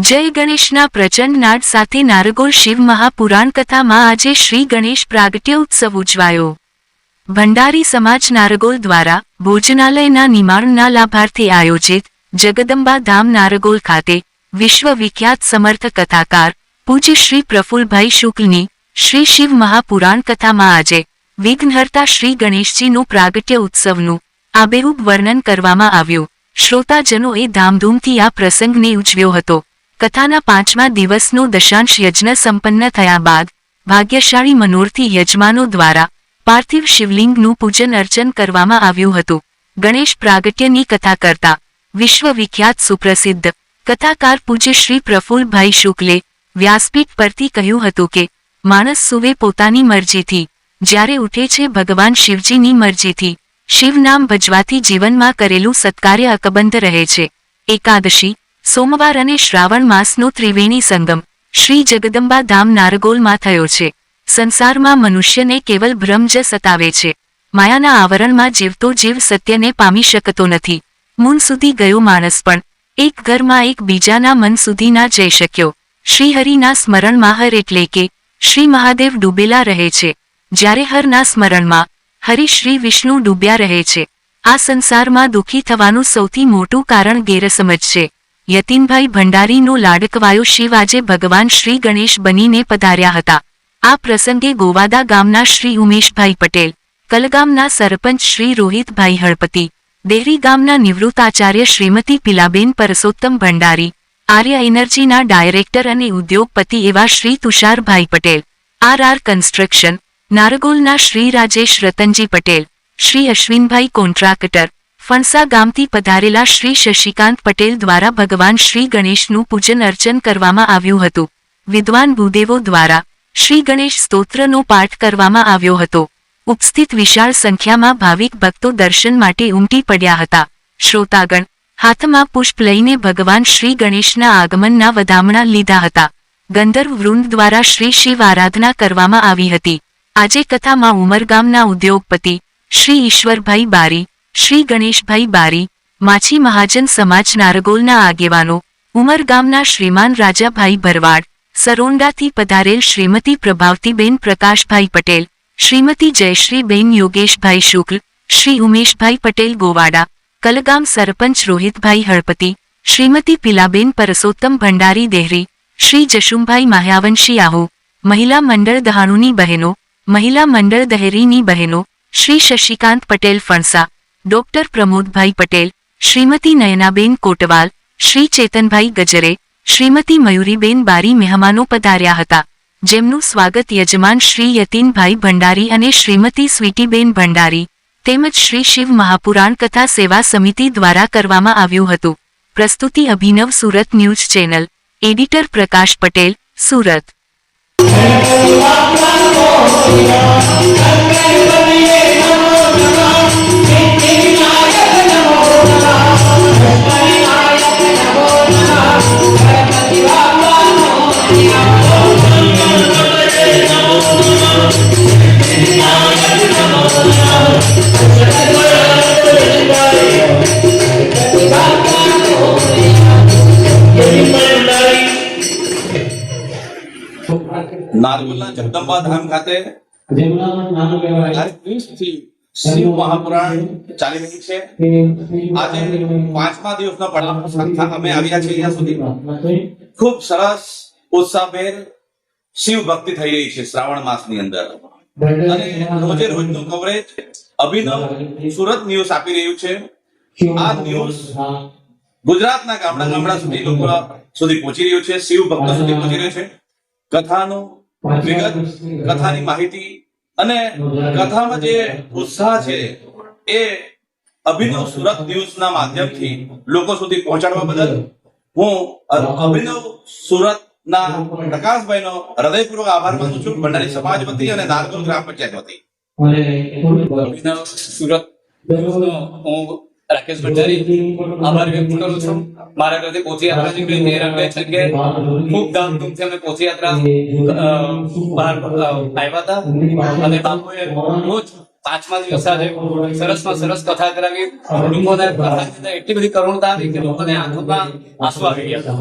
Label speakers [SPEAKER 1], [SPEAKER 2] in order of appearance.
[SPEAKER 1] જય ગણેશના પ્રચંડ નાદ સાથે નારગોલ શિવ મહાપુરાણ કથામાં આજે શ્રી ગણેશ પ્રાગટ્ય ઉત્સવ ઉજવાયો. ભંડારી સમાજ નારગોલ દ્વારા ભોજનાલયના નિર્માણના લાભાર્થે આયોજિત જગદંબા ધામ નારગોલ ખાતે વિશ્વ વિખ્યાત સમર્થ કથાકાર પૂજ્ય શ્રી પ્રફુલભાઈ શુક્લની શ્રી શિવ મહાપુરાણ કથામાં આજે વિઘ્નહર્તા શ્રી ગણેશજીનું પ્રાગટ્ય ઉત્સવનું આબેહૂબ વર્ણન કરવામાં આવ્યું. શ્રોતાજનોએ ધામધૂમથી આ પ્રસંગને ઉજવ્યો હતો. કથાના 5મા દિવસનો દશાંશ યજ્ઞ સંપન્ન થયા બાદ ભાગ્યશાળી મનોરથી યજમાનો દ્વારા પાર્થિવ શિવલિંગનું પૂજન અર્ચન કરવામાં આવ્યું હતું. ગણેશ પ્રાગટ્યની કથા કરતા વિશ્વ વિખ્યાત સુપ્રસિદ્ધ કથાકાર પૂજ્ય શ્રી પ્રફુલભાઈ શુક્લે વ્યાસપીઠ પરથી કહ્યું હતું કે માણસ સૂવે પોતાની મરજીથી, જ્યારે ઉઠે છે ભગવાન શિવજીની મરજીથી. શિવ નામ ભજવાથી જીવનમાં કરેલું સત્કાર્ય અકબંધ રહે છે. એકાદશી, સોમવાર અને શ્રાવણ માસનો ત્રિવેણી સંગમ શ્રી જગદંબા ધામ નારગોલમાં થયો છે. સંસારમાં મનુષ્યને કેવલ ભ્રમ જ સતાવે છે. માયાના આવરણમાં જીવતો જીવ સત્યને પામી શકતો નથી. મૂન સુધી ગયો માણસ પણ એક ઘરમાં એક બીજાના મન સુધી ના જઈ શક્યો. શ્રીહરિના સ્મરણમાં હર એટલે કે શ્રી મહાદેવ ડૂબેલા રહે છે, જ્યારે હરના સ્મરણમાં હરિ શ્રી વિષ્ણુ ડૂબ્યા રહે છે. આ સંસારમાં દુઃખી થવાનું સૌથી મોટું કારણ ગેરસમજ છે. યતીનભાઈ ભંડારીનો લાડકવાયો શિવ આજે ભગવાન શ્રી ગણેશ બનીને પધાર્યા હતા. આ પ્રસંગે ગોવાદા ગામના શ્રી ઉમેશભાઈ પટેલ, કલગામના સરપંચ શ્રી રોહિતભાઈ હળપતિ, દેહરી ગામના નિવૃત્ત આચાર્ય શ્રીમતી પીલાબેન પરસોત્તમ ભંડારી, આર્ય એનર્જીના ડાયરેક્ટર અને ઉદ્યોગપતિ એવા શ્રી તુષારભાઈ પટેલ, આર કન્સ્ટ્રક્શન નારગોલના શ્રી રાજેશ રતનજી પટેલ, શ્રી અશ્વિનભાઈ કોન્ટ્રાક્ટર, ફણસા ગામથી પધારેલા શ્રી શશિકાંત પટેલ દ્વારા ભગવાન શ્રી ગણેશનું પૂજન અર્ચન કરવામાં આવ્યું હતું. વિદ્વાન ભૂદેવો દ્વારા શ્રી ગણેશ સ્તોત્રનો પાઠ કરવામાં આવ્યો હતો. ઉપસ્થિત વિશાળ સંખ્યામાં ભાવિક ભક્તો દર્શન માટે ઉમટી પડ્યા હતા. શ્રોતાગણ હાથમાં પુષ્પ લઈને ભગવાન શ્રી ગણેશના આગમનના વધામણા લીધા હતા. ગંધર્વ વૃંદ દ્વારા શ્રી શિવ આરાધના કરવામાં આવી હતી. આજે કથામાં ઉમરગામના ઉદ્યોગપતિ શ્રી ઈશ્વરભાઈ બારી, શ્રી ગણેશભાઈ બારી, માછી મહાજન સમાજ નારગોલના આગેવાનો, ઉમરગામના શ્રીમાન રાજાભાઈ ભરવાડ, સરોંડાથી પધારેલ શ્રીમતી પ્રભાવતીબેન પ્રકાશભાઈ પટેલ, શ્રીમતી જયશ્રીબેન યોગેશભાઈ શુક્લ, શ્રી ઉમેશભાઈ પટેલ ગોવાડા, કલગામ સરપંચ રોહિતભાઈ હળપતિ, શ્રીમતી પીલાબેન પરસોત્તમ ભંડારી દેહરી, શ્રી જશુમભાઈ માહ્યાવંશી આહુ, મહિલા મંડળ દહાણુની બહેનો, મહિલા મંડળ દહેરીની બહેનો, શ્રી શશિકાંત પટેલ ફણસા, ડોક્ટર પ્રમોદભાઈ પટેલ, શ્રીમતી નયનાબેન કોટવાલ, શ્રી ચેતનભાઈ ગજરે, શ્રીમતી મયુરીબેન બારી મહેમાનો પધાર્યા હતા. જેમનું સ્વાગત યજમાન શ્રી યતીનભાઈ ભંડારી અને શ્રીમતી સ્વીટીબેન ભંડારી તેમજ શ્રી શિવ મહાપુરાણ કથા સેવા સમિતિ દ્વારા કરવામાં આવ્યું હતું. પ્રસ્તુતિ અભિનવ સુરત ન્યૂઝ ચેનલ. એડિટર પ્રકાશ પટેલ, સુરત.
[SPEAKER 2] નારગોલના જગદંબા ધામ ખાતે શિવ મહાપુરાણ ચાલી રહી છે. આજે 5મા દિવસનો પડાવ અમે આવ્યા છીએ. અહીંયા સુધી ખૂબ સરસ ઉત્સાહભેર શિવ ભક્તિ થઈ રહી છે શ્રાવણ માસની અંદર. અને રોજે રોજનું કવરેજ અભિનવ સુરત ન્યૂઝ આપી રહ્યું છે. આ ન્યૂઝ ગુજરાતના ગામડા સુધી લોકો સુધી પહોંચી રહ્યું છે. શિવ ભક્તો સુધી પહોંચી રહ્યું છે. કથાનું વિગત, કથાની માહિતી અને કથામાં જે ઉત્સાહ છે એ અભિનવ સુરત ન્યૂઝના માધ્યમથી લોકો સુધી પહોંચાડવા બદલ હું અભિનવ સુરતના પ્રકાશભાઈનો હૃદયપૂર્વક આભાર માનું છું, ભંડારી સમાજ વતી અને નારગોલ ગ્રામ પંચાયત વતી.
[SPEAKER 3] અભિનવ સુરત હું રાકેશ ભંડારી આભાર વ્યક્ત કરું છું. મારા ઘરે પોથીયાત્રા નીકળી 13 કે ખૂબ ધામધૂમથી અમે પોથીયાત્રા બહાર આવ્યા હતા અને બાપુએ રોજ 5મા દિવસે આજે સરસમાં સરસ કથા કરાવી. લોકોને એટલી બધી કરુણતા આવી કે લોકોને આંખોમાં આંસુ આવી ગયા હતા.